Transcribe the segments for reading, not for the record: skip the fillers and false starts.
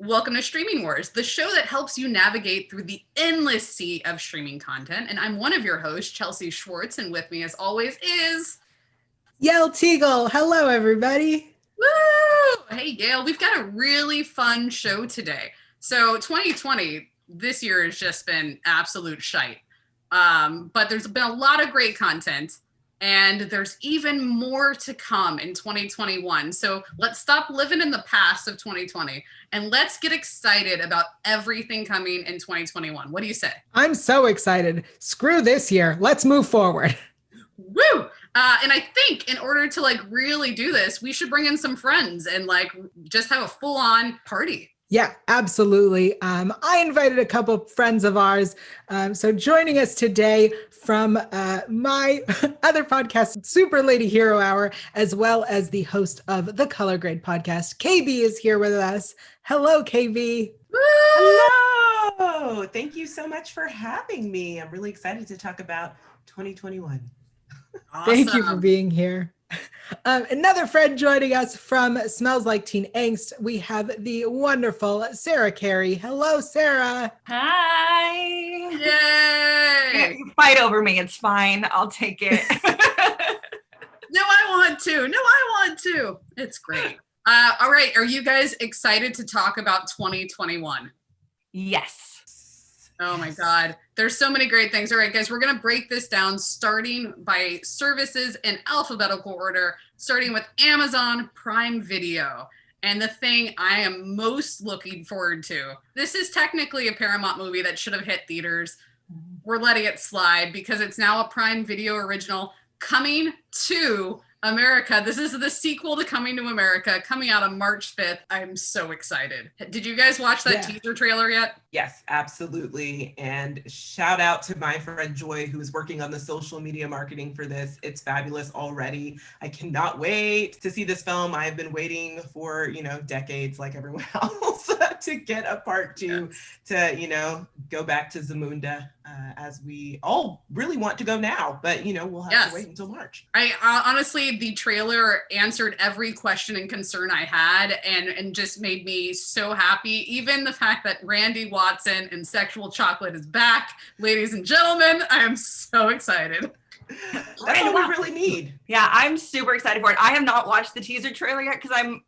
Welcome to Streaming Wars, the show that helps you navigate through the endless sea of streaming content. And I'm one of your hosts, Chelsea Schwartz, and with me as always is... Yael Teagle. Hello, everybody. Woo! Hey, Yael, we've got a really fun show today. So 2020, this year has just been absolute shite. But there's been a lot of great content. And there's even more to come in 2021. So let's stop living in the past of 2020 and let's get excited about everything coming in 2021. What do you say? I'm so excited. Screw this year. Let's move forward. Woo! And I think in order to really do this, we should bring in some friends and just have a full-on party. Yeah, absolutely. I invited a couple of friends of ours. So joining us today from my other podcast, Super Lady Hero Hour, as well as the host of the Color Grade podcast, KB is here with us. Hello, KB. Woo! Hello. Thank you so much for having me. I'm really excited to talk about 2021. Awesome. Thank you for being here. Another friend joining us from Smells Like Teen Angst, we have the wonderful Sarah Carey. Hello, Sarah. Hi. Yay! You fight over me. It's fine. I'll take it. No, I want to. It's great. All right. Are you guys excited to talk about 2021? Yes. Oh my God. There's so many great things. All right, guys, we're going to break this down starting by services in alphabetical order, starting with Amazon Prime Video. And the thing I am most looking forward to, this is technically a Paramount movie that should have hit theaters. We're letting it slide because it's now a Prime Video original coming to America. This is the sequel to Coming to America, coming out on March 5th. I'm so excited. Did you guys watch that teaser trailer yet? Yes, absolutely. And shout out to my friend Joy, who is working on the social media marketing for this. It's fabulous already. I cannot wait to see this film. I've been waiting for, decades like everyone else to get a part two to, go back to Zamunda as we all really want to go now. But, we'll have to wait until March. I honestly, the trailer answered every question and concern I had and just made me so happy. Even the fact that Randy Watson and Sexual Chocolate is back. Ladies and gentlemen, I am so excited. That's what we really need. Yeah, I'm super excited for it. I have not watched the teaser trailer yet because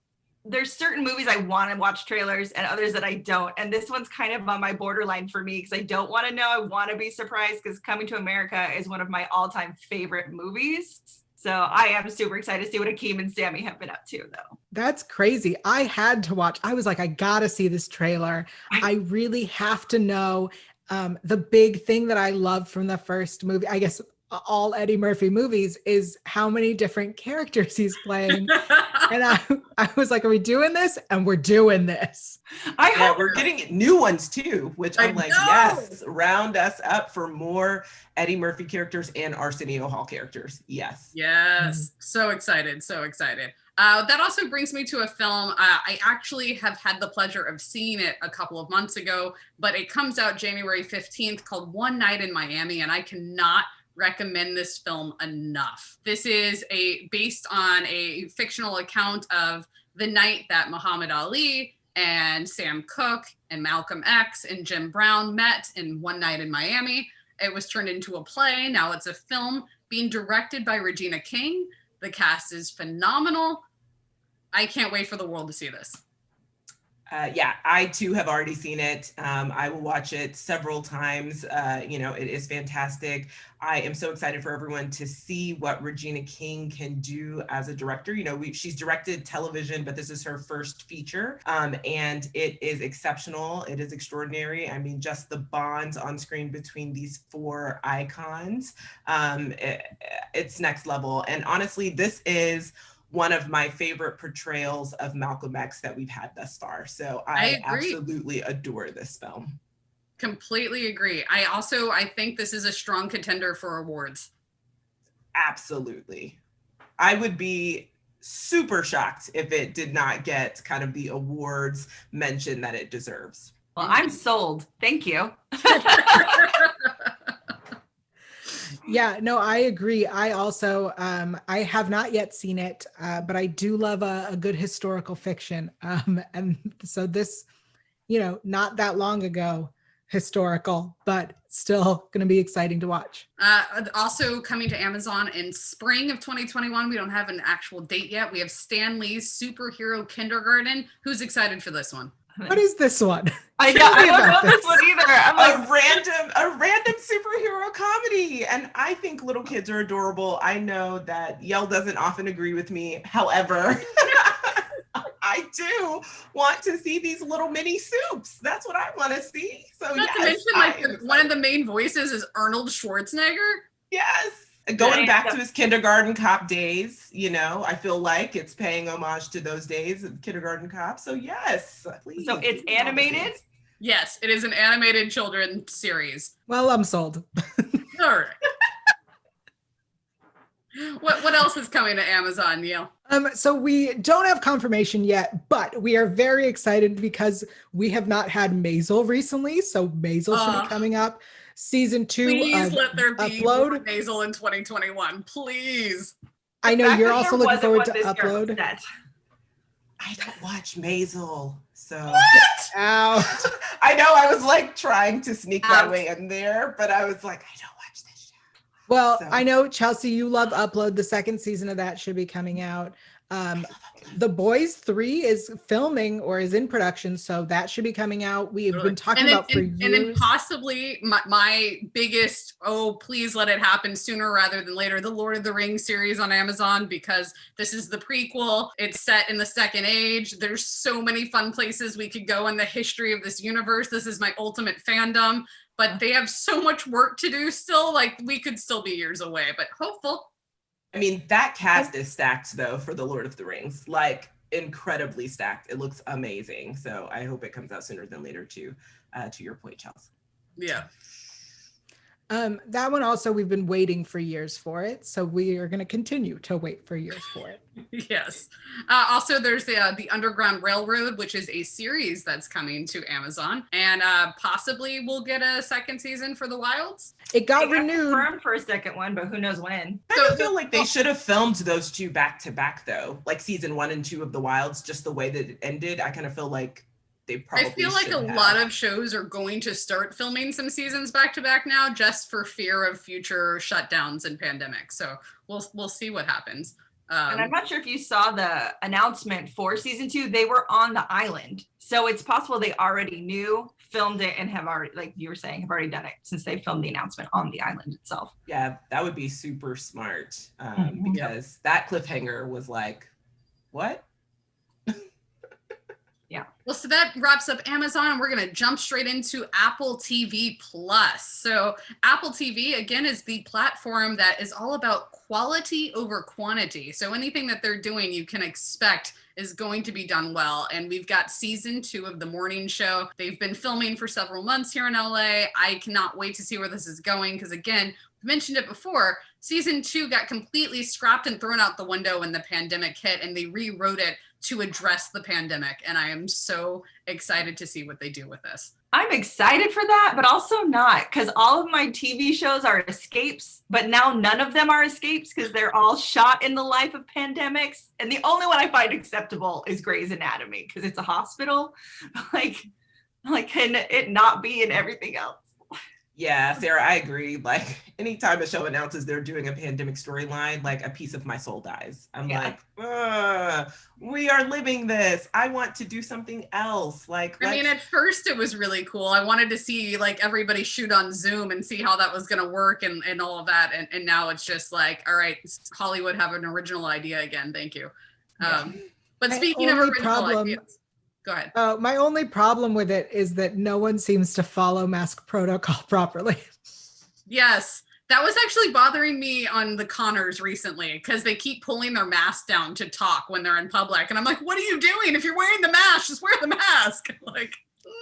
there's certain movies I want to watch trailers and others that I don't. And this one's kind of on my borderline for me because I don't want to know. I want to be surprised because Coming to America is one of my all-time favorite movies. So I am super excited to see what Akeem and Sammy have been up to, though. That's crazy. I had to watch. I was like, I gotta see this trailer. I really have to know. The big thing that I love from the first movie, I guess all Eddie Murphy movies, is how many different characters he's playing. And I was like, are we doing this? And we're doing this. We're getting new ones too, which I'm like, yes, round us up for more Eddie Murphy characters and Arsenio Hall characters. Yes. Yes. So excited. So excited. That also brings me to a film. I actually have had the pleasure of seeing it a couple of months ago, but it comes out January 15th, called One Night in Miami, and I cannot recommend this film enough. This is based on a fictional account of the night that Muhammad Ali and Sam Cooke and Malcolm X and Jim Brown met in One Night in Miami. It was turned into a play. Now it's a film being directed by Regina King. The cast is phenomenal. I can't wait for the world to see this. I too have already seen it. I will watch it several times. It is fantastic. I am so excited for everyone to see what Regina King can do as a director. She's directed television, but this is her first feature. And it is exceptional. It is extraordinary. I mean, just the bonds on screen between these four icons, it's next level. And honestly, this is one of my favorite portrayals of Malcolm X that we've had thus far. So I absolutely adore this film. Completely agree. I think this is a strong contender for awards. Absolutely. I would be super shocked if it did not get kind of the awards mention that it deserves. Well, I'm sold. Thank you. Yeah, no, I agree. I also, I have not yet seen it, but I do love a good historical fiction. And so this not that long ago, historical, but still going to be exciting to watch. Also coming to Amazon in spring of 2021. We don't have an actual date yet. We have Stan Lee's Superhero Kindergarten. Who's excited for this one? What is this one? I Tell me don't about know this one either. I'm like, A random superhero comedy. And I think little kids are adorable. I know that Yael doesn't often agree with me. However, I do want to see these little mini soups. That's what I want to see. So Not to mention, one of the main voices is Arnold Schwarzenegger. Yes. Going back to his kindergarten cop days, I feel like it's paying homage to those days of kindergarten cop. So yes, please. So it's animated? Yes, it is an animated children's series. Well, I'm sold. All right. What else is coming to Amazon, Yael? So we don't have confirmation yet, but we are very excited because we have not had Maisel recently. So Maisel should be coming up. Season 2. Please let there be Upload. more Maisel in 2021. Please. I know you're also looking forward to Upload. I don't watch Maisel, so. What? Out. I know I was like trying to sneak my way in there, but I was like, I don't watch this show. Well, So. I know, Chelsea, you love Upload. The second season of that should be coming out. The Boys 3 is filming or is in production, so that should be coming out. We have been talking about for years. And then possibly my biggest, please let it happen sooner rather than later, the Lord of the Rings series on Amazon, because this is the prequel. It's set in the Second Age. There's so many fun places we could go in the history of this universe. This is my ultimate fandom, but they have so much work to do still. Like, we could still be years away, but hopeful. I mean, that cast is stacked though for the Lord of the Rings, like incredibly stacked. It looks amazing. So I hope it comes out sooner than later to your point, Chelsea. Yeah. That one also, we've been waiting for years for it. So we are going to continue to wait for years for it. Yes. Also, there's the Underground Railroad, which is a series that's coming to Amazon, and possibly we'll get a second season for The Wilds. It got renewed. Confirmed for a second one, but who knows when. I feel like they should have filmed those two back to back though, like season 1 and 2 of The Wilds, just the way that it ended. I kind of feel like they probably. I feel like a lot of shows are going to start filming some seasons back to back now, just for fear of future shutdowns and pandemics. So we'll see what happens. And I'm not sure if you saw the announcement for season 2. They were on the island, so it's possible they already knew, filmed it, and have already, like you were saying, have already done it since they filmed the announcement on the island itself. Yeah, that would be super smart because that cliffhanger was like, what? Yeah. Well, so that wraps up Amazon, and we're going to jump straight into Apple TV Plus. So Apple TV, again, is the platform that is all about quality over quantity. So anything that they're doing, you can expect is going to be done well. And we've got season 2 of The Morning Show. They've been filming for several months here in LA. I cannot wait to see where this is going because, again, I mentioned it before, season 2 got completely scrapped and thrown out the window when the pandemic hit, and they rewrote it to address the pandemic. And I am so excited to see what they do with this. I'm excited for that, but also not, because all of my TV shows are escapes, but now none of them are escapes because they're all shot in the life of pandemics. And the only one I find acceptable is Grey's Anatomy because it's a hospital. Like, can it not be in everything else? Yeah, Sarah, I agree. Like anytime a show announces they're doing a pandemic storyline, like a piece of my soul dies. I'm like, we are living this. I want to do something else. Like, I mean, at first it was really cool. I wanted to see like everybody shoot on Zoom and see how that was going to work and all of that. And now it's just like, all right, Hollywood have an original idea again. Thank you. But speaking of original ideas. Go ahead. My only problem with it is that no one seems to follow mask protocol properly. Yes, that was actually bothering me on the Connors recently because they keep pulling their mask down to talk when they're in public. And I'm like, what are you doing? If you're wearing the mask, just wear the mask. Like,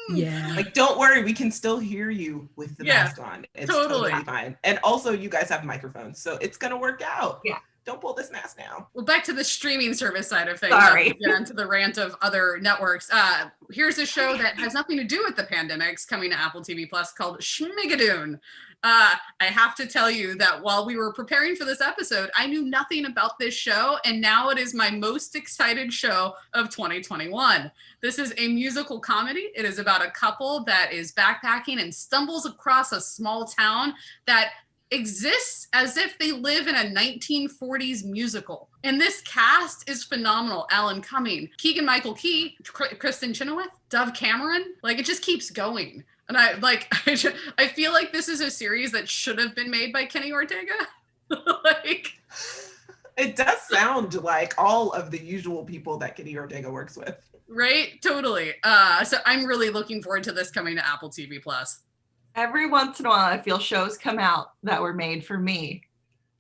yeah. Like, don't worry, we can still hear you with the mask on. It's totally fine. And also, you guys have microphones, so it's going to work out. Yeah. don't pull this mask now. Well, back to the streaming service side of things. Sorry. Get onto the rant of other networks. Here's a show that has nothing to do with the pandemics coming to Apple TV Plus called Schmigadoon. I have to tell you that while we were preparing for this episode, I knew nothing about this show, and now it is my most excited show of 2021. This is a musical comedy. It is about a couple that is backpacking and stumbles across a small town that exists as if they live in a 1940s musical. And this cast is phenomenal. Alan Cumming, Keegan-Michael Key, Kristen Chenoweth, Dove Cameron. Like, it just keeps going. And I feel like this is a series that should have been made by Kenny Ortega. Like, it does sound like all of the usual people that Kenny Ortega works with. Right? Totally. So I'm really looking forward to this coming to Apple TV Plus. Every once in a while, I feel shows come out that were made for me.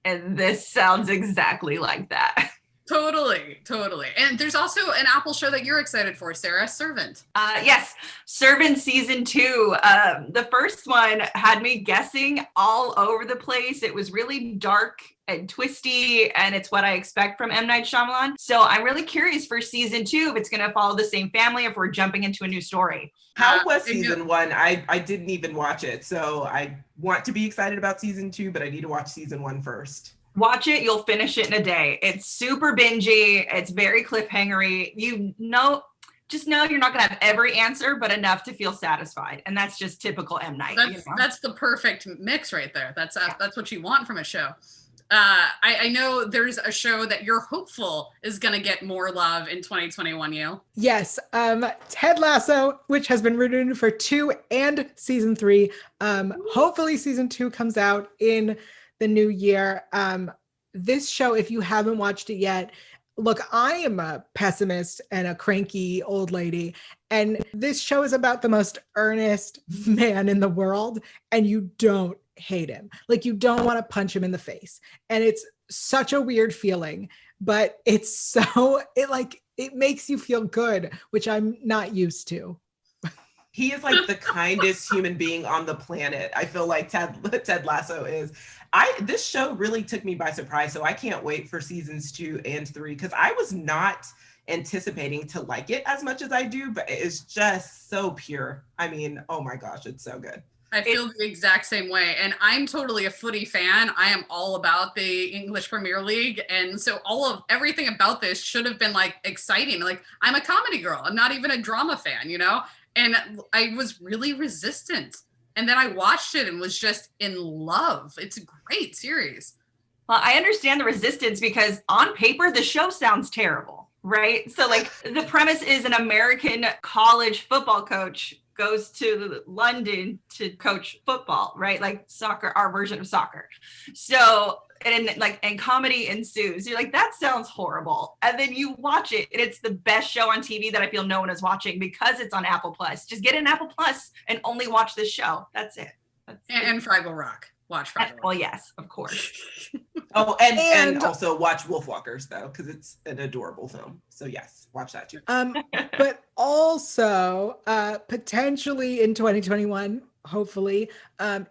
And this sounds exactly like that. Totally. And there's also an Apple show that you're excited for, Sarah, Servant. Yes, Servant season 2. The first one had me guessing all over the place. It was really dark and twisty, and it's what I expect from M. Night Shyamalan. So I'm really curious for season 2 if it's going to follow the same family, if we're jumping into a new story. How was season 1? I didn't even watch it, so I want to be excited about season 2, but I need to watch season 1 first. Watch it, you'll finish it in a day. It's super bingey, it's very cliffhangery. Just know you're not gonna have every answer, but enough to feel satisfied. And that's just typical M. Night. That's the perfect mix right there. That's what you want from a show. I know there's a show that you're hopeful is going to get more love in 2021, Yael. Yes. Ted Lasso, which has been renewed for 2 and season 3. Hopefully season 2 comes out in the new year. This show, if you haven't watched it yet, look, I am a pessimist and a cranky old lady, and this show is about the most earnest man in the world, and you don't hate him. Like, you don't want to punch him in the face. And it's such a weird feeling, but it makes you feel good, which I'm not used to. He is like the kindest human being on the planet. I feel like Ted Lasso is. This show really took me by surprise, so I can't wait for seasons 2 and 3, because I was not anticipating to like it as much as I do, but it's just so pure. I mean, oh my gosh, it's so good. I feel the exact same way. And I'm totally a footy fan. I am all about the English Premier League. And so everything about this should have been like exciting. Like, I'm a comedy girl. I'm not even a drama fan, you know? And I was really resistant. And then I watched it and was just in love. It's a great series. Well, I understand the resistance because on paper, the show sounds terrible, right? So like the premise is an American college football coach goes to London to coach football, right? Like soccer, our version of soccer. So, and comedy ensues. You're like, that sounds horrible. And then you watch it and it's the best show on TV that I feel no one is watching because it's on Apple Plus. Just get an Apple Plus and only watch this show. That's it. And Fraggle Rock. Watch Fraggle Rock. Well, yes, of course. Oh, and also watch Wolfwalkers though, because it's an adorable film. So yes, watch that too. But also potentially in 2021, hopefully,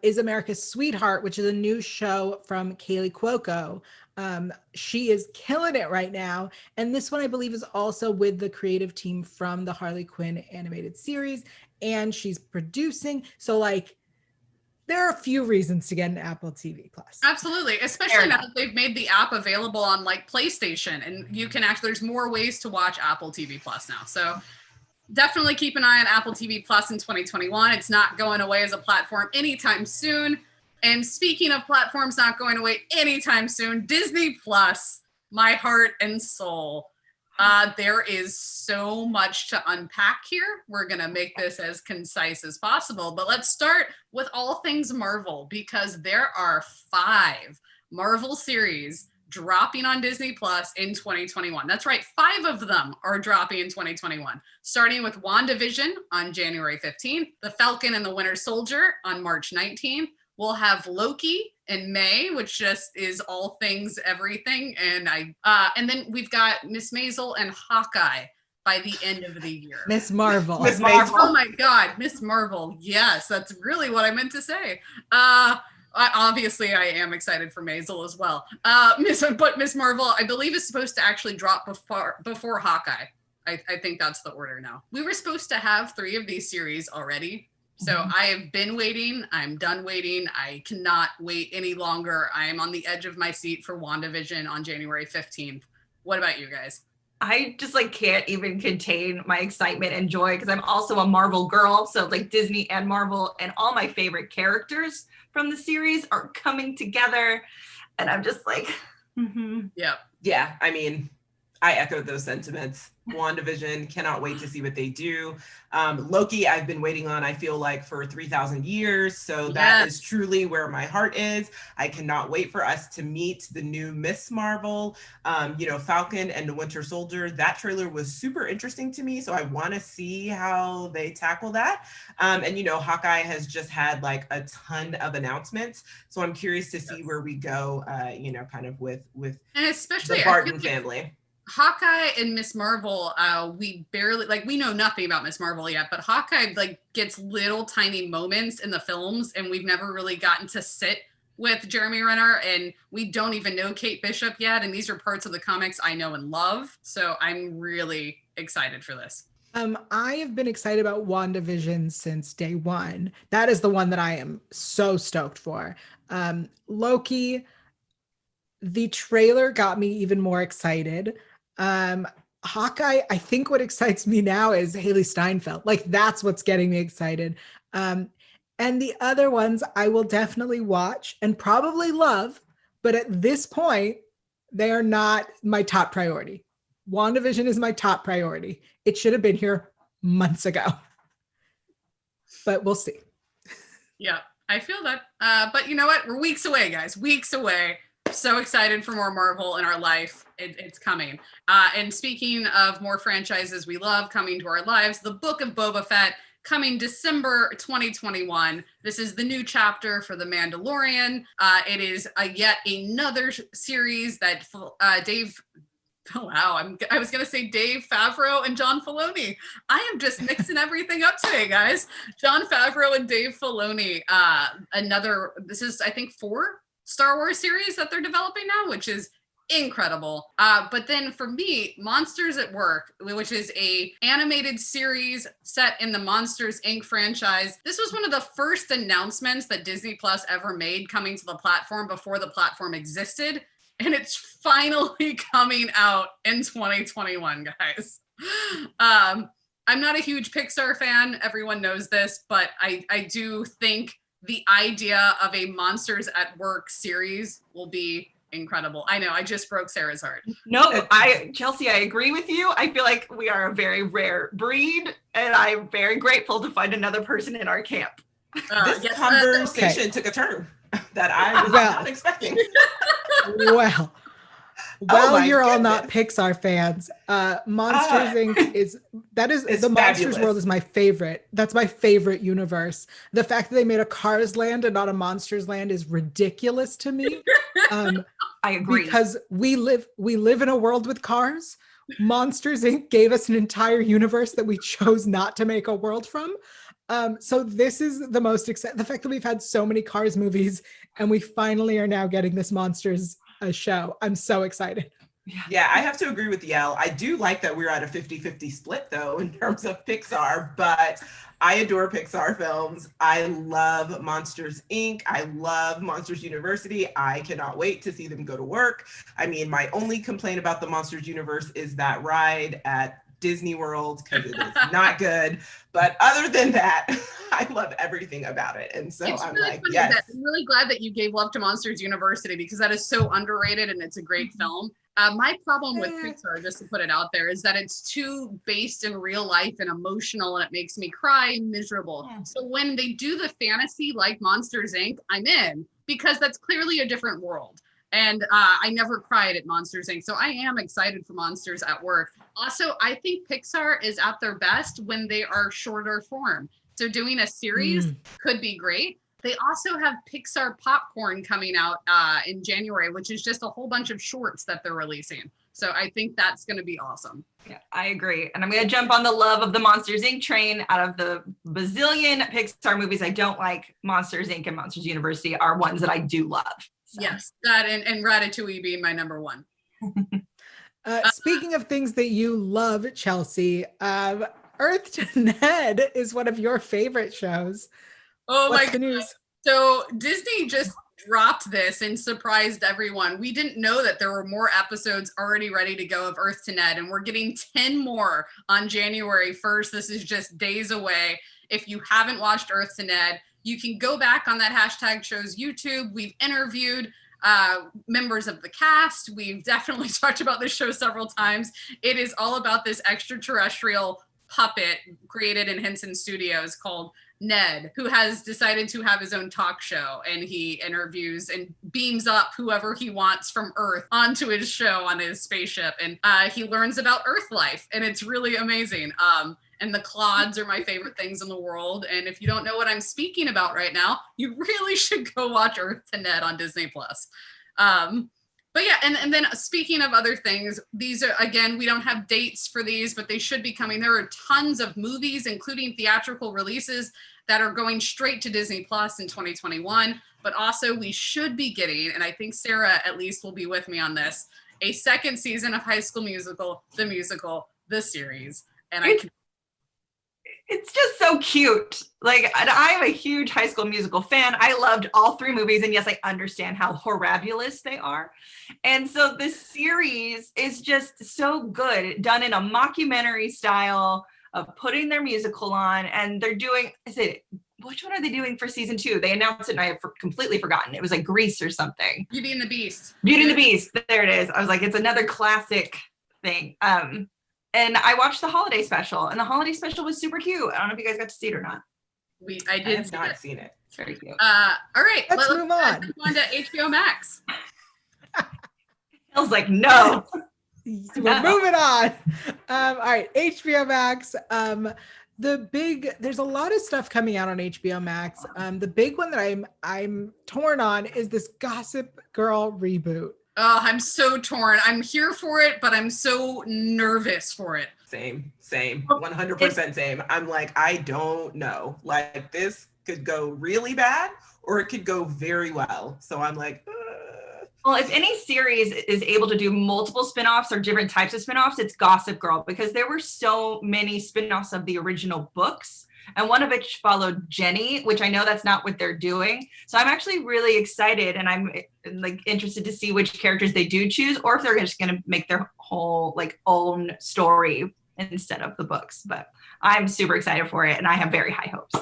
is America's Sweetheart, which is a new show from Kaylee Cuoco. She is killing it right now. And this one, I believe, is also with the creative team from the Harley Quinn animated series. And she's producing. So like, there are a few reasons to get an Apple TV Plus. Absolutely. Especially now that they've made the app available on like PlayStation, and you can there's more ways to watch Apple TV Plus now. So definitely keep an eye on Apple TV Plus in 2021. It's not going away as a platform anytime soon. And speaking of platforms not going away anytime soon, Disney Plus, my heart and soul. There is so much to unpack here. We're going to make this as concise as possible, but let's start with all things Marvel, because there are 5 Marvel series dropping on Disney Plus in 2021. That's right, 5 of them are dropping in 2021, starting with WandaVision on January 15th, The Falcon and the Winter Soldier on March 19th. We'll have Loki in May, which just is all things everything. And then we've got Miss Maisel and Hawkeye by the end of the year. Miss Marvel. Miss Marvel. Oh my God, Miss Marvel. Yes, that's really what I meant to say. Obviously, I am excited for Maisel as well. Miss Marvel, I believe, is supposed to actually drop before Hawkeye. I think that's the order now. We were supposed to have 3 of these series already. So I have been waiting. I'm done waiting. I cannot wait any longer. I am on the edge of my seat for WandaVision on January 15th. What about you guys? I just like can't even contain my excitement and joy because I'm also a Marvel girl. So like Disney and Marvel and all my favorite characters from the series are coming together. And I'm just like, Yep. Yeah, I mean, I echo those sentiments. WandaVision, cannot wait to see what they do. Loki, I've been waiting on, I feel like, for 3,000 years. So that is truly where my heart is. I cannot wait for us to meet the new Miss Marvel, Falcon and the Winter Soldier. That trailer was super interesting to me. So I want to see how they tackle that. And Hawkeye has just had like a ton of announcements. So I'm curious to see where we go, kind of with and especially the Barton family. Hawkeye and Miss Marvel, we barely, we know nothing about Miss Marvel yet, but Hawkeye gets little tiny moments in the films, and we've never really gotten to sit with Jeremy Renner, and we don't even know Kate Bishop yet, and these are parts of the comics I know and love, so I'm really excited for this. I have been excited about WandaVision since day one. That is the one that I am so stoked for. Loki, the trailer got me even more excited. Hawkeye, I think what excites me now is Haley Steinfeld. That's what's getting me excited. And the other ones I will definitely watch and probably love, but at this point, they are not my top priority. WandaVision is my top priority. It should have been here months ago, but we'll see. Yeah, I feel that. But you know what? We're weeks away, guys. Weeks away. So excited for more Marvel in our life. It's coming. And speaking of more franchises we love coming to our lives, the Book of Boba Fett coming December 2021. This is the new chapter for The Mandalorian. It is yet another series that Dave I was going to say Dave Favreau and John Filoni. I am just mixing everything up today, guys. John Favreau and Dave Filoni. This is, I think, 4 Star Wars series that they're developing now, which is incredible. But then for me, Monsters at Work, which is a animated series set in the Monsters Inc. franchise. This was one of the first announcements that Disney Plus ever made coming to the platform before the platform existed. And it's finally coming out in 2021, guys. I'm not a huge Pixar fan. Everyone knows this, but I do think the idea of a Monsters at Work series will be incredible. I know, I just broke Sarah's heart. No, Chelsea, I agree with you. I feel like we are a very rare breed, and I'm very grateful to find another person in our camp. This conversation took a turn that I was not expecting. Well, you're all not Pixar fans. Monsters Inc. is the fabulous. Monsters world is my favorite. That's my favorite universe. The fact that they made a Cars Land and not a Monsters Land is ridiculous to me. I agree. Because we live in a world with cars. Monsters Inc. gave us an entire universe that we chose not to make a world from. So this is the most exciting. The fact that we've had so many Cars movies and we finally are now getting this Monsters show. I'm so excited. Yeah, I have to agree with Yael. I do like that we're at a 50-50 split though in terms of Pixar, but I adore Pixar films. I love Monsters Inc. I love Monsters University. I cannot wait to see them go to work. I mean, my only complaint about the Monsters universe is that ride at Disney World because it is not good. But other than that, I love everything about it. And so I'm really like, yes. I'm really glad that you gave love to Monsters University because that is so underrated and it's a great film. My problem with Pixar, just to put it out there, is that it's too based in real life and emotional and it makes me cry and miserable. So when they do the fantasy like Monsters Inc., I'm in because that's clearly a different world. And I never cried at Monsters Inc. So I am excited for Monsters at Work. Also, I think Pixar is at their best when they are shorter form. So doing a series could be great. They also have Pixar Popcorn coming out in January, which is just a whole bunch of shorts that they're releasing. So I think that's going to be awesome. Yeah, I agree. And I'm going to jump on the love of the Monsters Inc. train. Out of the bazillion Pixar movies I don't like, Monsters Inc. and Monsters University are ones that I do love. So. Yes, that and Ratatouille being my number one. Speaking of things that you love, Chelsea, Earth to Ned is one of your favorite shows. Oh What's my the God. news? So Disney just dropped this and surprised everyone. We didn't know that there were more episodes already ready to go of Earth to Ned, and we're getting 10 more on January 1st. This is just days away. If you haven't watched Earth to Ned, you can go back on that hashtag show's YouTube. We've interviewed members of the cast. We've definitely talked about this show several times. It is all about this extraterrestrial puppet created in Henson Studios called Ned, who has decided to have his own talk show, and he interviews and beams up whoever he wants from Earth onto his show on his spaceship, and he learns about Earth life, and it's really amazing. And the clods are my favorite things in the world, and if you don't know what I'm speaking about right now, you really should go watch Earth to Ned on Disney Plus. But yeah, and then speaking of other things, these are, again, we don't have dates for these, but they should be coming. There are tons of movies, including theatrical releases, that are going straight to Disney Plus in 2021. But also we should be getting, and I think Sarah at least will be with me on this, a second season of High School Musical, the musical, the series. And it's just so cute. Like, I'm a huge High School Musical fan. I loved all three movies, and yes, I understand how horribulous they are. And so this series is just so good, done in a mockumentary style of putting their musical on, and they're doing, which one are they doing for season 2? They announced it and I have completely forgotten. It was like Grease or something. Beauty and the Beast. Beauty and the Beast. There it is. I was like, it's another classic thing. And I watched the holiday special, and the holiday special was super cute. I don't know if you guys got to see it or not. I did have not seen it. It's very cute. All right, Let's move on. Move on to HBO Max. I was like, no. We're moving on. All right, HBO Max. There's a lot of stuff coming out on HBO Max. The big one that I'm torn on is this Gossip Girl reboot. Oh, I'm so torn. I'm here for it, but I'm so nervous for it. Same, 100% same. I'm like, I don't know. Like, this could go really bad or it could go very well. So I'm like, Well, if any series is able to do multiple spinoffs or different types of spinoffs, it's Gossip Girl, because there were so many spinoffs of the original books, and one of which followed Jenny, which I know that's not what they're doing. So I'm actually really excited, and I'm like interested to see which characters they do choose, or if they're just going to make their whole like own story instead of the books. But I'm super excited for it, and I have very high hopes.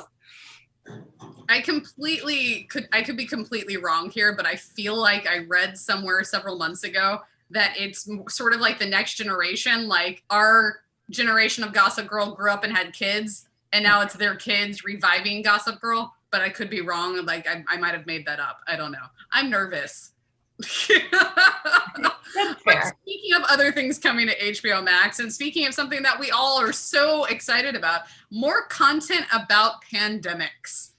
I could be completely wrong here, but I feel like I read somewhere several months ago that it's sort of like the next generation. Like, our generation of Gossip Girl grew up and had kids, and now it's their kids reviving Gossip Girl. But I could be wrong. Like, I might have made that up. I don't know. I'm nervous. But speaking of other things coming to HBO Max, and speaking of something that we all are so excited about, more content about pandemics.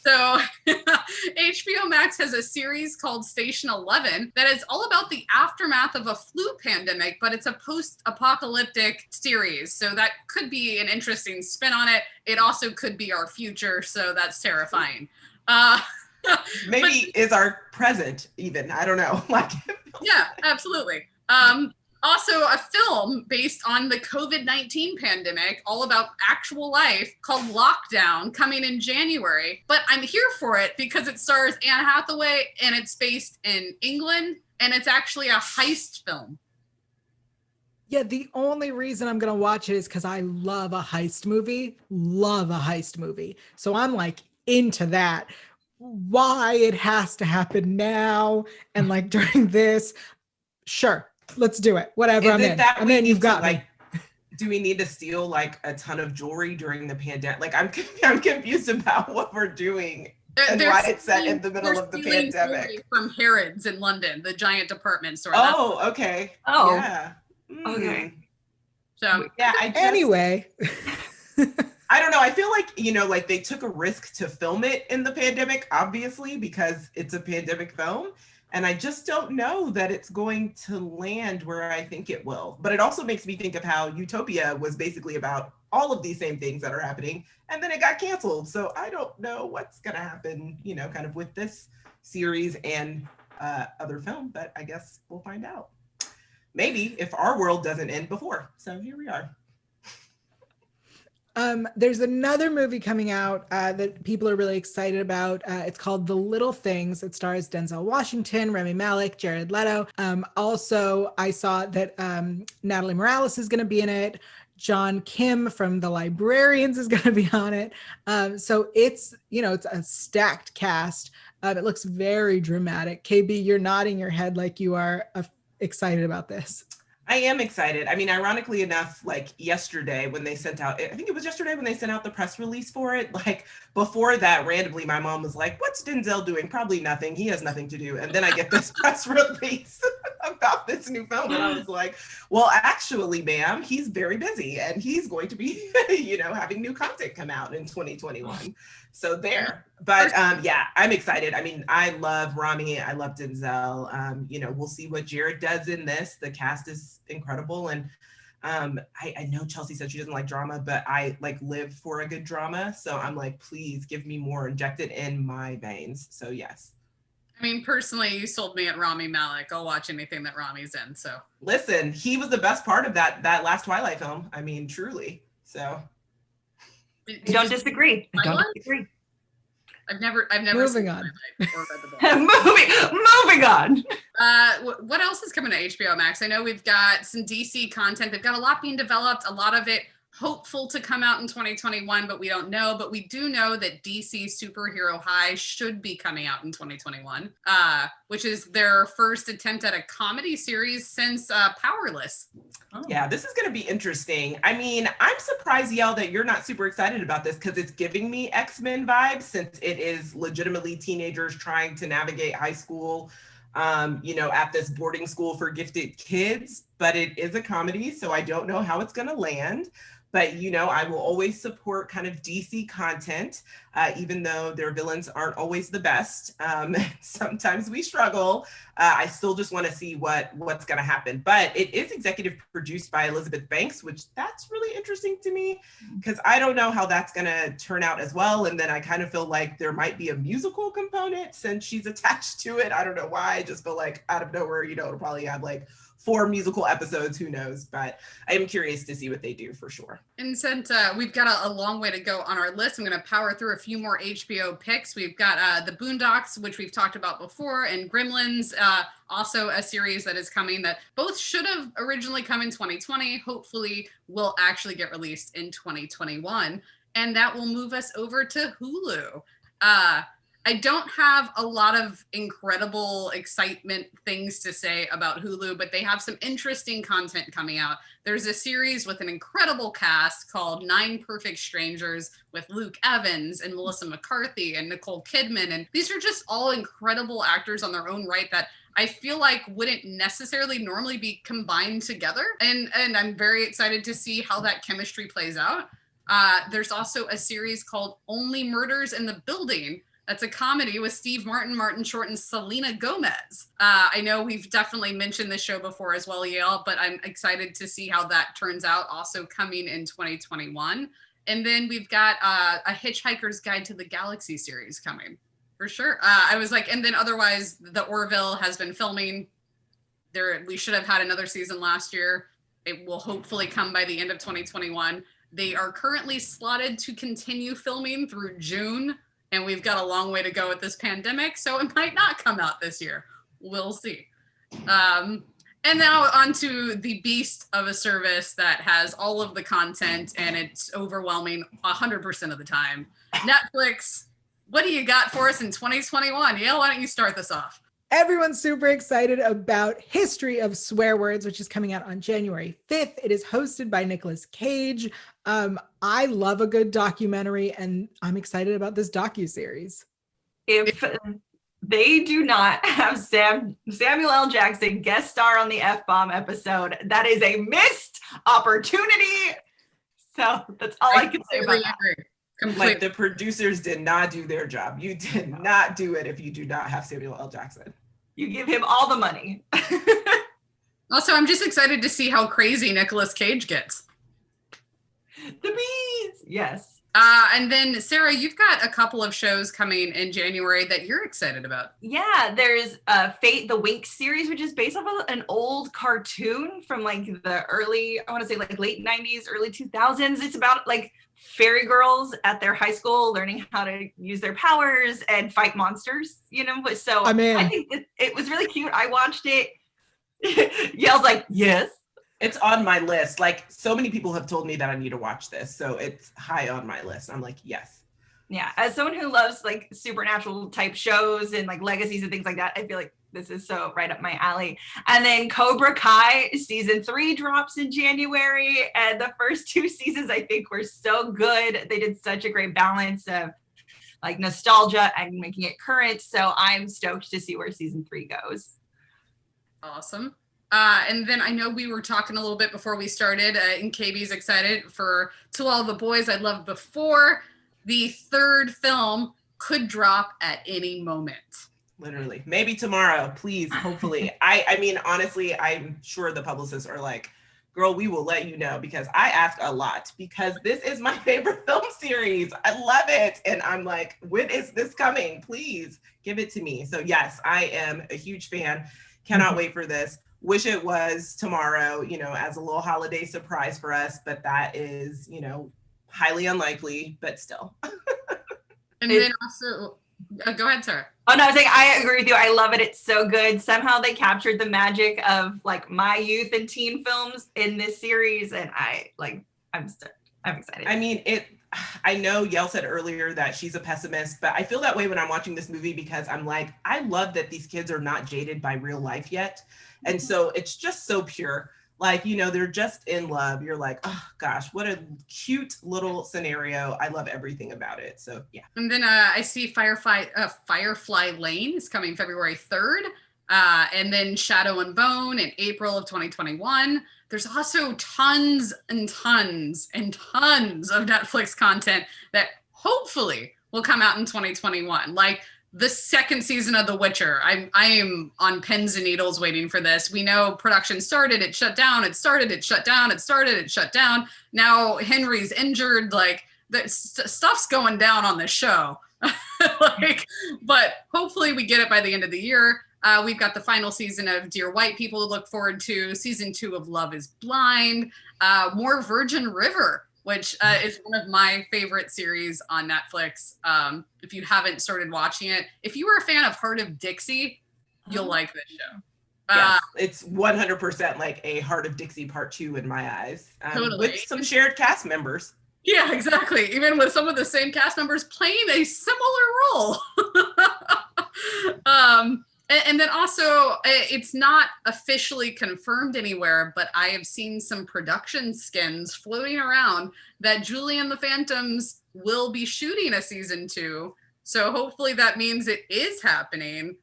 So HBO Max has a series called Station 11 that is all about the aftermath of a flu pandemic, but it's a post-apocalyptic series. So that could be an interesting spin on it. It also could be our future, so that's terrifying. maybe is our present even. I don't know. Like, yeah, absolutely. Also, a film based on the COVID-19 pandemic, all about actual life, called Lockdown, coming in January. But I'm here for it because it stars Anne Hathaway, and it's based in England, and it's actually a heist film. Yeah, the only reason I'm going to watch it is because I love a heist movie. So I'm like into that. Why it has to happen now and like during this, sure. Let's do it. Whatever. I'm in. You've got me. Do we need to steal like a ton of jewelry during the pandemic? Like, I'm confused about what we're doing and why it's set in the middle of the pandemic. From Harrods in London, the giant department store. Oh, okay. Oh, yeah. Okay. So yeah. Anyway. I don't know. I feel like, like they took a risk to film it in the pandemic, obviously, because it's a pandemic film. And I just don't know that it's going to land where I think it will. But it also makes me think of how Utopia was basically about all of these same things that are happening, and then it got canceled. So I don't know what's going to happen, you know, kind of with this series and other film, but I guess we'll find out. Maybe if our world doesn't end before. So here we are. There's another movie coming out that people are really excited about. It's called The Little Things. It stars Denzel Washington, Rami Malek, Jared Leto. Also, I saw that Natalie Morales is going to be in it. John Kim from The Librarians is going to be on it. So it's, you know, it's a stacked cast. It looks very dramatic. KB, you're nodding your head like you are excited about this. I am excited. I mean, ironically enough, like yesterday when they sent out, I think it was yesterday when they sent out the press release for it, like before that, randomly, my mom was like, what's Denzel doing? Probably nothing. He has nothing to do. And then I get this press release about this new film. And I was like, well, actually, ma'am, he's very busy and he's going to be, you know, having new content come out in 2021. So there, but yeah, I'm excited. I mean, I love Rami. I love Denzel. You know, we'll see what Jared does in this. The cast is incredible. And I know Chelsea said she doesn't like drama, but I like live for a good drama. So I'm like, please give me more, inject it in my veins. So yes. I mean, personally, you sold me at Rami Malek. I'll watch anything that Rami's in. So listen, he was the best part of that last Twilight film. I mean, truly. So I don't disagree. I don't disagree. I've never moving on. Moving on. What else is coming to HBO Max? I know we've got some DC content. They've got a lot being developed, a lot of it hopeful to come out in 2021, but we don't know. But we do know that DC Superhero High should be coming out in 2021, which is their first attempt at a comedy series since Powerless. Oh. Yeah, this is going to be interesting. I mean, I'm surprised, Yael, that you're not super excited about this because it's giving me X-Men vibes since it is legitimately teenagers trying to navigate high school, you know, at this boarding school for gifted kids, but it is a comedy, so I don't know how it's going to land. But, you know, I will always support kind of DC content, even though their villains aren't always the best. Sometimes we struggle. I still just want to see what's going to happen. But it is executive produced by Elizabeth Banks, which that's really interesting to me because I don't know how that's going to turn out as well. And then I kind of feel like there might be a musical component since she's attached to it. I don't know why. I just feel like out of nowhere, you know, it'll probably have like 4 musical episodes, who knows, but I am curious to see what they do for sure. And since we've got a long way to go on our list, I'm going to power through a few more HBO picks. We've got The Boondocks, which we've talked about before, and Gremlins, also a series that is coming that both should have originally come in 2020, hopefully will actually get released in 2021. And that will move us over to Hulu. I don't have a lot of incredible excitement things to say about Hulu, but they have some interesting content coming out. There's a series with an incredible cast called 9 Perfect Strangers with Luke Evans and Melissa McCarthy and Nicole Kidman. And these are just all incredible actors on their own right that I feel like wouldn't necessarily normally be combined together. And I'm very excited to see how that chemistry plays out. There's also a series called Only Murders in the Building. That's a comedy with Steve Martin, Martin Short, and Selena Gomez. I know we've definitely mentioned this show before as well, Yael, but I'm excited to see how that turns out, also coming in 2021. And then we've got a Hitchhiker's Guide to the Galaxy series coming, for sure. I was like, and then otherwise, The Orville has been filming. We should have had another season last year. It will hopefully come by the end of 2021. They are currently slotted to continue filming through June. And we've got a long way to go with this pandemic, so it might not come out this year. We'll see. And now onto the beast of a service that has all of the content and it's overwhelming 100% of the time. Netflix, what do you got for us in 2021? Yael, why don't you start this off? Everyone's super excited about History of Swear Words, which is coming out on January 5th. It is hosted by Nicolas Cage. I love a good documentary, and I'm excited about this docuseries. If they do not have Samuel L. Jackson guest star on the F-bomb episode, that is a missed opportunity. So that's all I can say about that. Like the producers did not do their job. You did not do it if you do not have Samuel L. Jackson. You give him all the money. Also, I'm just excited to see how crazy Nicolas Cage gets. The bees. Yes. And then Sarah, you've got a couple of shows coming in January that you're excited about. Yeah, there's Fate the Winx series, which is based off of an old cartoon from like the early, I want to say like late 90s, early 2000s. It's about like fairy girls at their high school learning how to use their powers and fight monsters, you know? So I'm in. I think it was really cute. I watched it. Yael's like, yes. It's on my list. Like, so many people have told me that I need to watch this, so it's high on my list. I'm like, yes. Yeah, as someone who loves like supernatural type shows and like legacies and things like that, I feel like this is so right up my alley. And then Cobra Kai season 3 drops in January, and the first 2 seasons I think were so good. They did such a great balance of like nostalgia and making it current. So I'm stoked to see where season 3 goes. Awesome. And then I know we were talking a little bit before we started, and KB's excited for To All the Boys I Loved Before. The 3rd film could drop at any moment. Literally. Maybe tomorrow, please, hopefully. I mean, honestly, I'm sure the publicists are like, girl, we will let you know, because I ask a lot, because this is my favorite film series. I love it. And I'm like, when is this coming? Please give it to me. So yes, I am a huge fan. Cannot wait for this. Wish it was tomorrow, you know, as a little holiday surprise for us, but that is, you know, highly unlikely, but still. And then also, go ahead, Sarah. Oh no, I was saying I agree with you. I love it. It's so good. Somehow they captured the magic of like my youth and teen films in this series, and I'm excited. I mean, I know Yael said earlier that she's a pessimist, but I feel that way when I'm watching this movie, because I'm like, I love that these kids are not jaded by real life yet. And so it's just so pure. Like, you know, they're just in love. You're like, oh gosh, what a cute little scenario. I love everything about it. So yeah. And then I see Firefly Lane is coming February 3rd. And then Shadow and Bone in April of 2021. There's also tons and tons and tons of Netflix content that hopefully will come out in 2021. Like the 2nd season of The Witcher. I am on pins and needles waiting for this. We know production started, it shut down, it started, it shut down, it started, it shut down. Now Henry's injured, like the stuff's going down on this show. But hopefully we get it by the end of the year. We've got the final season of Dear White People to look forward to, season 2 of Love is Blind, more Virgin River, which is one of my favorite series on Netflix. If you haven't started watching it, if you were a fan of Heart of Dixie, you'll like this show. Yes, it's 100% like a Heart of Dixie Part 2 in my eyes. Totally. With some shared cast members. Yeah, exactly. Even with some of the same cast members playing a similar role. And then also, it's not officially confirmed anywhere, but I have seen some production skins floating around that Julie and the Phantoms will be shooting a season 2. So hopefully that means it is happening.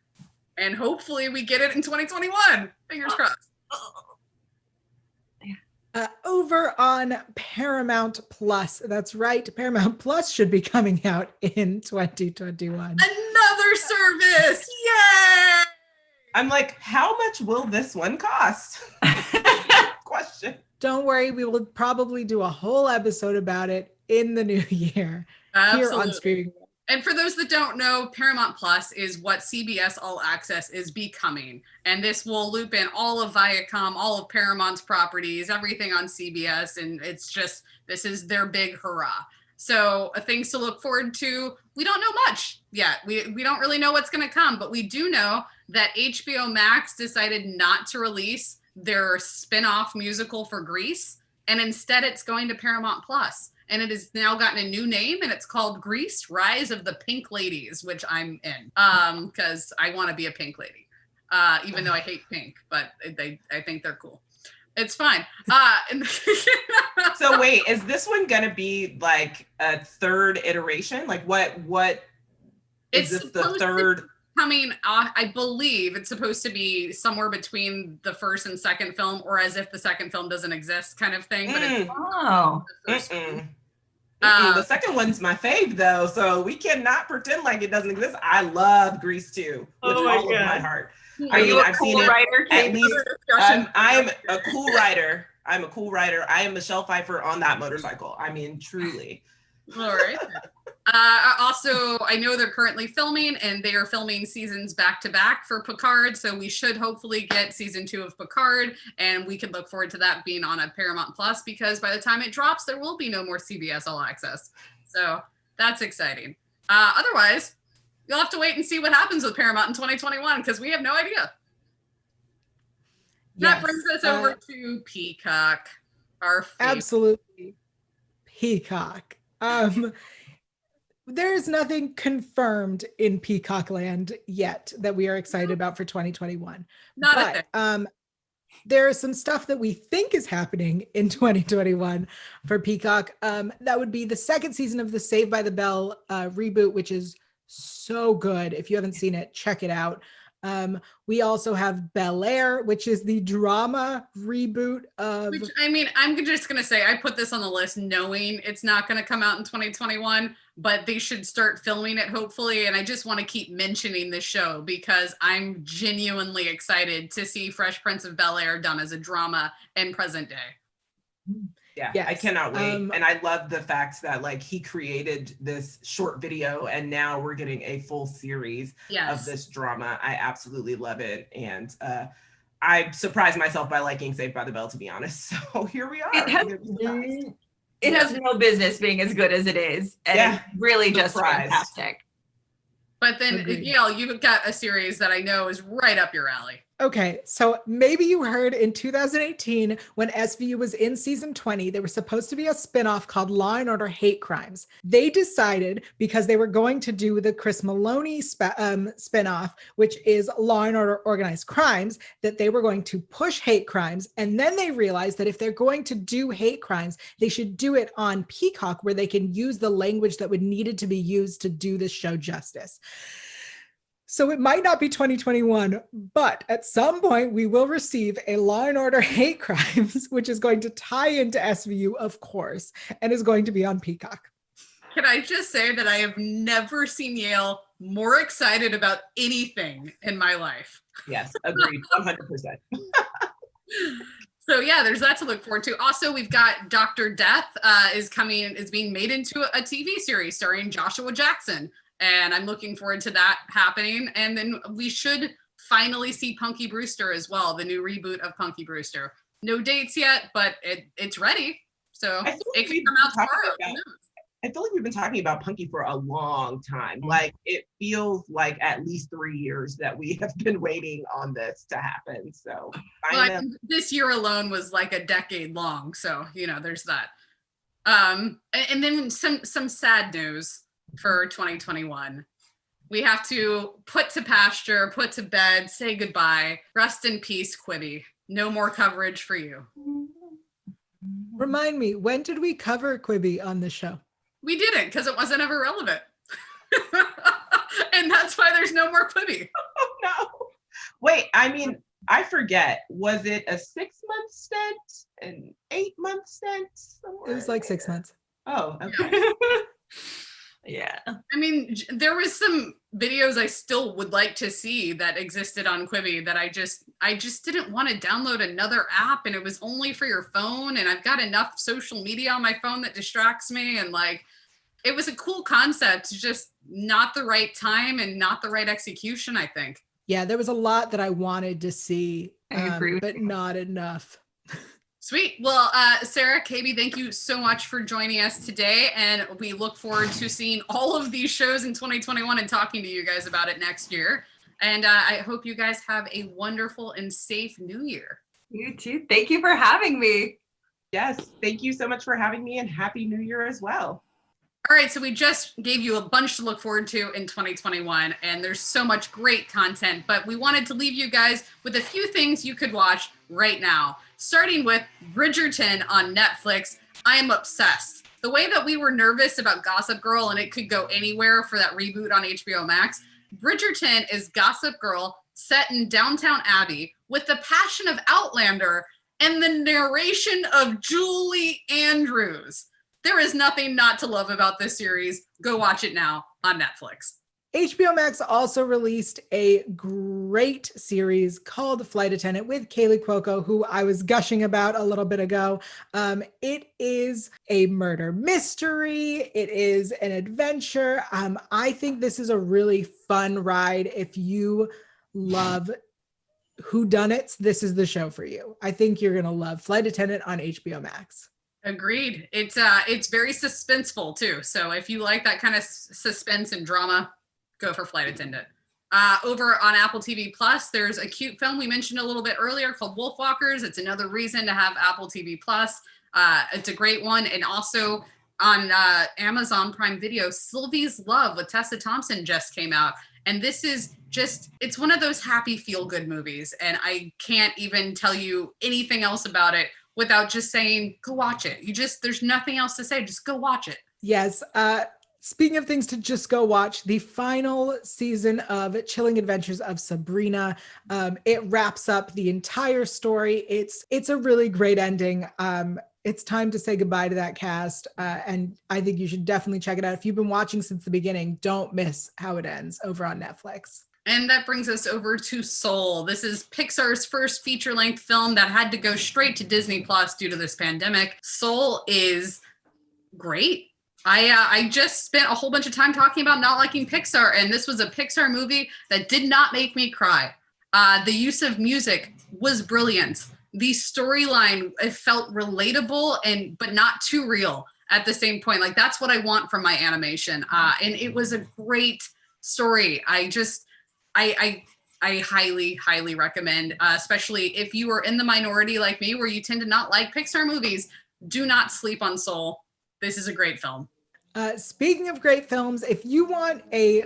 And hopefully we get it in 2021. Fingers crossed. Over on Paramount Plus. That's right. Paramount Plus should be coming out in 2021. Another service. Yay! I'm like, how much will this one cost? Question. Don't worry, we will probably do a whole episode about it in the new year. Absolutely. Here on streaming. And for those that don't know, Paramount Plus is what CBS All Access is becoming. And this will loop in all of Viacom, all of Paramount's properties, everything on CBS. And it's just, this is their big hurrah. So things to look forward to. We don't know much yet. We don't really know what's going to come, but we do know that HBO Max decided not to release their spin-off musical for Grease. And instead it's going to Paramount Plus. And it has now gotten a new name, and it's called Grease: Rise of the Pink Ladies, which I'm in because I want to be a pink lady, even though I hate pink, but I think they're cool. It's fine. So wait, is this one gonna be like a 3rd iteration? Like what is this the 3rd? Coming, I believe it's supposed to be somewhere between the 1st and 2nd film, or as if the 2nd film doesn't exist, kind of thing. But it's the 2nd one's my fave though, so we cannot pretend like it doesn't exist. I love Grease too with all of my heart. I mean, I've cool seen it writer, at Kate? least. I'm a cool writer. I'm a cool writer. I am Michelle Pfeiffer on that motorcycle. I mean, truly. All right. Also, I know they're currently filming, and they are filming seasons back to back for Picard. So we should hopefully get season 2 of Picard, and we can look forward to that being on a Paramount Plus, because by the time it drops, there will be no more CBS All Access. So that's exciting. Otherwise, you'll have to wait and see what happens with Paramount in 2021, because we have no idea. That brings us over to Peacock, our favorite. Absolutely. Peacock. There's nothing confirmed in Peacock land yet that we are excited about for 2021. Not a thing. There is some stuff that we think is happening in 2021 for Peacock. That would be the second season of the Saved by the Bell reboot, which is so good. If you haven't seen it, check it out. We also have Bel Air, which is the drama reboot of... Which, I mean, I'm just going to say, I put this on the list knowing it's not going to come out in 2021, but they should start filming it, hopefully. And I just want to keep mentioning this show because I'm genuinely excited to see Fresh Prince of Bel Air done as a drama in present day. Yeah, yes. I cannot wait. And I love the fact that like he created this short video and now we're getting a full series of this drama. I absolutely love it. And I surprised myself by liking Saved by the Bell, to be honest. So here we are. It has no business being as good as it is. And it's really just fantastic. But then, Yael, you've got a series that I know is right up your alley. Okay, so maybe you heard in 2018 when SVU was in season 20, there was supposed to be a spinoff called Law and Order Hate Crimes. They decided, because they were going to do the Chris Maloney spinoff, which is Law and Order Organized Crimes, that they were going to push hate crimes. And then they realized that if they're going to do hate crimes, they should do it on Peacock, where they can use the language that would needed to be used to do this show justice. So it might not be 2021, but at some point we will receive a Law and Order Hate Crimes, which is going to tie into SVU, of course, and is going to be on Peacock. Can I just say that I have never seen Yael more excited about anything in my life? Yes, agreed, 100%. So yeah, there's that to look forward to. Also, we've got Dr. Death is being made into a TV series starring Joshua Jackson. And I'm looking forward to that happening. And then we should finally see Punky Brewster as well, the new reboot of Punky Brewster. No dates yet, but it's ready. So it can come out tomorrow. I feel like we've been talking about Punky for a long time. Like it feels like at least 3 years that we have been waiting on this to happen. So this year alone was like a decade long. So, there's that. And then some sad news for 2021. We have to put to pasture, put to bed, say goodbye. Rest in peace, Quibi. No more coverage for you. Remind me, when did we cover Quibi on the show? We didn't, because it wasn't ever relevant. And that's why there's no more Quibi. Oh, no. Wait, I mean, I forget. Was it a 6-month stint? An 8-month stint? It was like 6 months. Oh, okay. Yeah. I mean, there was some videos I still would like to see that existed on Quibi that I just didn't want to download another app, and it was only for your phone, and I've got enough social media on my phone that distracts me, and like it was a cool concept, just not the right time and not the right execution, I think. Yeah, there was a lot that I wanted to see, I agree but not enough. Sweet. Well, Sarah, KB, thank you so much for joining us today. And we look forward to seeing all of these shows in 2021 and talking to you guys about it next year. And I hope you guys have a wonderful and safe new year. You too. Thank you for having me. Yes. Thank you so much for having me, and Happy New Year as well. All right, so we just gave you a bunch to look forward to in 2021, and there's so much great content, but we wanted to leave you guys with a few things you could watch right now, starting with Bridgerton on Netflix. I am obsessed. The way that we were nervous about Gossip Girl and it could go anywhere for that reboot on HBO Max, Bridgerton is Gossip Girl set in downtown Abbey with the passion of Outlander and the narration of Julie Andrews. There is nothing not to love about this series. Go watch it now on Netflix. HBO Max also released a great series called Flight Attendant with Kaylee Cuoco, who I was gushing about a little bit ago. It is a murder mystery. It is an adventure. I think this is a really fun ride. If you love whodunits, this is the show for you. I think you're gonna love Flight Attendant on HBO Max. Agreed. It's very suspenseful too. So if you like that kind of suspense and drama, go for Flight Attendant. Over on Apple TV Plus, there's a cute film we mentioned a little bit earlier called Wolfwalkers. It's another reason to have Apple TV Plus. It's a great one. And also on Amazon Prime Video, Sylvie's Love with Tessa Thompson just came out. And this is just, it's one of those happy feel-good movies. And I can't even tell you anything else about it without just saying, go watch it. There's nothing else to say. Just go watch it. Yes. Speaking of things to just go watch, the final season of Chilling Adventures of Sabrina, it wraps up the entire story. It's a really great ending. It's time to say goodbye to that cast, and I think you should definitely check it out. If you've been watching since the beginning, don't miss how it ends over on Netflix. And that brings us over to Soul. This is Pixar's first feature-length film that had to go straight to Disney Plus due to this pandemic. Soul is great. I just spent a whole bunch of time talking about not liking Pixar, and this was a Pixar movie that did not make me cry. The use of music was brilliant. The storyline, it felt relatable but not too real at the same point. Like, that's what I want from my animation. And it was a great story. I highly, highly recommend, especially if you are in the minority like me, where you tend to not like Pixar movies. Do not sleep on Soul. This is a great film. Speaking of great films, if you want a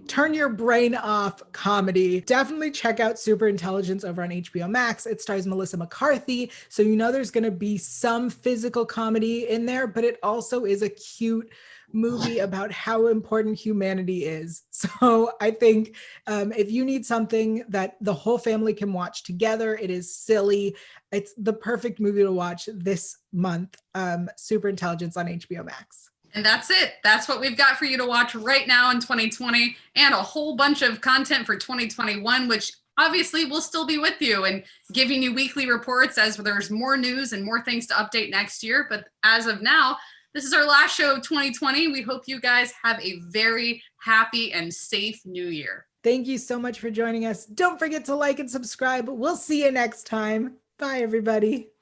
turn your brain off comedy, definitely check out Super Intelligence over on HBO Max. It stars Melissa McCarthy, so you know there's going to be some physical comedy in there, but it also is a cute movie about how important humanity is. So I think if you need something that the whole family can watch together, it is silly. It's the perfect movie to watch this month. Super Intelligence on HBO Max. And that's it. That's what we've got for you to watch right now in 2020, and a whole bunch of content for 2021, which obviously will still be with you and giving you weekly reports as there's more news and more things to update next year. But as of now, this is our last show of 2020. We hope you guys have a very happy and safe new year. Thank you so much for joining us. Don't forget to like and subscribe. We'll see you next time. Bye, everybody.